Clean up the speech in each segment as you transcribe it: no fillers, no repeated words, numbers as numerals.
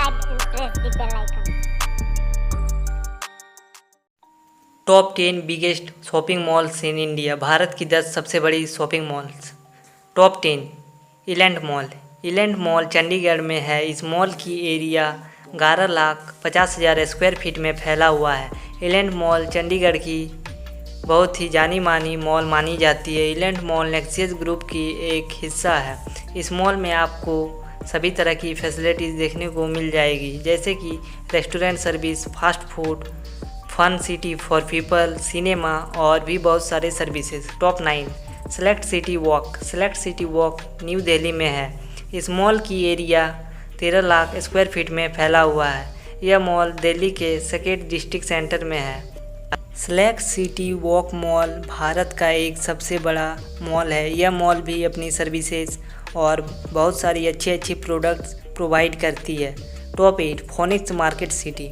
subscribe and press the bell icon. Top 10 biggest shopping malls in India. Bharat की 10 सबसे बड़ी shopping malls. Top 10। Elante mall. Elante mall Chandigarh में है। इस मॉल की एरिया 11,50,000 स्क्वायर फीट में फैला हुआ है। इलैंड मॉल चंडीगढ़ की बहुत ही जानी मानी मॉल मानी जाती है। इलैंड मॉल नेक्सियस ग्रुप की एक हिस्सा है। इस मॉल में आपको सभी तरह की फैसिलिटीज़ देखने को मिल जाएगी, जैसे कि restaurant service, fast food, fun city for people, cinema और भी बहुत सारे services. Top 9। Select City Walk. Select City Walk New Delhi में है। इस मॉल की एरिया 13 लाख स्क्वायर फीट में फैला हुआ है। यह मॉल दिल्ली के सेकेंड डिस्ट्रिक्ट सेंटर में है। Select City walk mall Bharat का एक सबसे बड़ा मॉल है। यह मॉल भी अपनी सर्विसेज और बहुत सारी अच्छी प्रोडक्ट्स प्रोवाइड करती है। Top 8। Phoenix market city.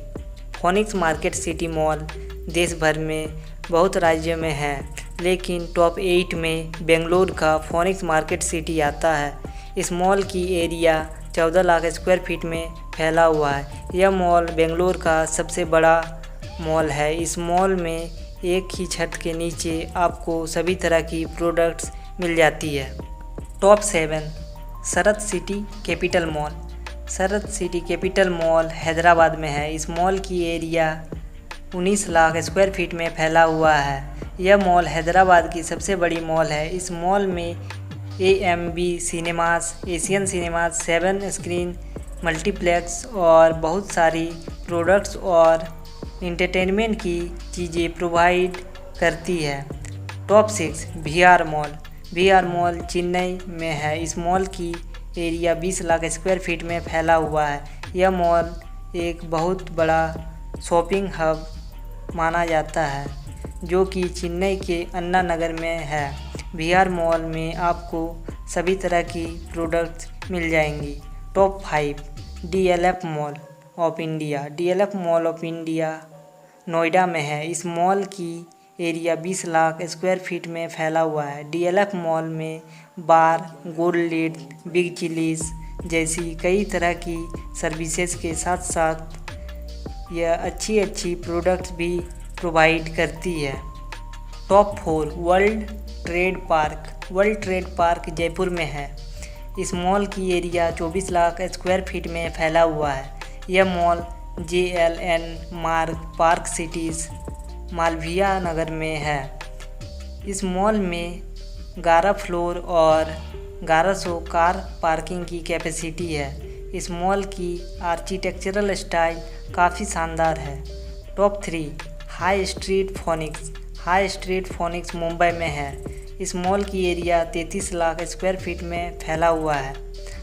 Phoenix market city mall देश भर में बहुत राज्यों में है, लेकिन टॉप 8 में बेंगलुरु का फोनिक्स मार्केट सिटी आता है। इस मॉल की एरिया 14 लाख स्क्वायर फीट में फैला हुआ है। यह मॉल बेंगलुरु का सबसे बड़ा मॉल है। इस मॉल में एक ही छत के नीचे आपको सभी तरह की प्रोडक्ट्स मिल जाती है। टॉप 7। शरद सिटी कैपिटल मॉल। शरद सिटी कैपिटल मॉल हैदराबाद में है। इस मॉल की एरिया 19 लाख स्क्वायर फीट में फैला हुआ है। यह मॉल हैदराबाद की सबसे बड़ी मॉल है। इस मॉल में AMB cinemas, Asian cinemas, 7 screen multiplex और बहुत सारी प्रोडक्ट्स और इंटरटेनमेंट की चीज़ें प्रोवाइड करती है। Top 6। VR mall. VR mall Chennai में है। इस मॉल की एरिया 20 लाख स्क्वायर फीट में फैला हुआ है। यह मॉल एक बहुत बड़ा शॉपिंग हब माना जाता है, जो कि चेन्नई के अन्ना नगर में है। VR मॉल में आपको सभी तरह की प्रोडक्ट्स मिल जाएंगी। Top 5। DLF mall of India. DLF mall of India Noida में है। इस मॉल की एरिया 20 लाख स्क्वायर फीट में फैला हुआ है। DLF मॉल में बार, गोल्ड लीड, बिग चिलीज जैसी कई तरह की सर्विसेज के साथ साथ यह अच्छी प्रोडक्ट्स भी प्रोवाइड करती है। Top 4। World trade park. World trade park Jaipur में है। इस मॉल की एरिया 24 लाख स्क्वायर फीट में फैला हुआ है। यह मॉल JLN मार्ग पार्क सिटीज़ मालवीय नगर में है। इस मॉल में 11 फ्लोर और 1100 कार पार्किंग की कैपेसिटी है। इस मॉल की आर्किटेक्चरल स्टाइल काफ़ी शानदार है। Top 3। High street phoenix. High street phoenix Mumbai में है। इस मॉल की एरिया 33 लाख स्क्वायर फीट में फैला हुआ है।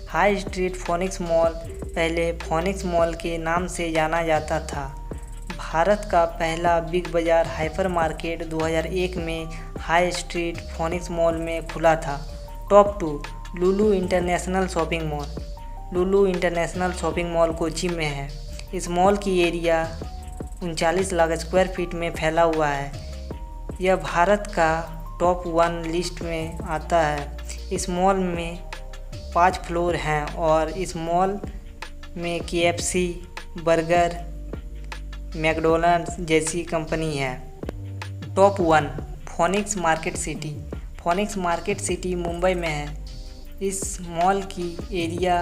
हाई स्ट्रीट फोनिक्स मॉल पहले फोनिक्स मॉल के नाम से जाना जाता था। भारत का पहला बिग बाज़ार हाइपर मार्केट 2001 में हाई स्ट्रीट फोनिक्स मॉल में खुला था। टॉप 2। लुलु इंटरनेशनल शॉपिंग मॉल। लुलु इंटरनेशनल शॉपिंग मॉल कोची में है। इस मॉल की एरिया 39 लाख स्क्वायर फीट में फैला हुआ है। यह भारत का टॉप 1 लिस्ट में आता है। इस मॉल में 5 फ्लोर हैं और इस मॉल में KFC, बर्गर, मैकडोनल्ड्स जैसी कंपनी है। Top 1। Phoenix market city. Phoenix market city Mumbai में है। इस मॉल की एरिया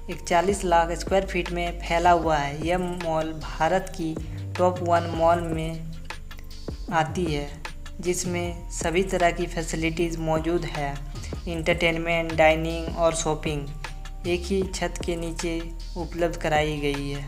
41 लाख स्क्वायर फीट में फैला हुआ है। यह मॉल भारत की टॉप 1 मॉल में आती है, जिसमें सभी तरह की फैसिलिटीज़ मौजूद है। इंटरटेनमेंट, डाइनिंग और शॉपिंग एक ही छत के नीचे उपलब्ध कराई गई है।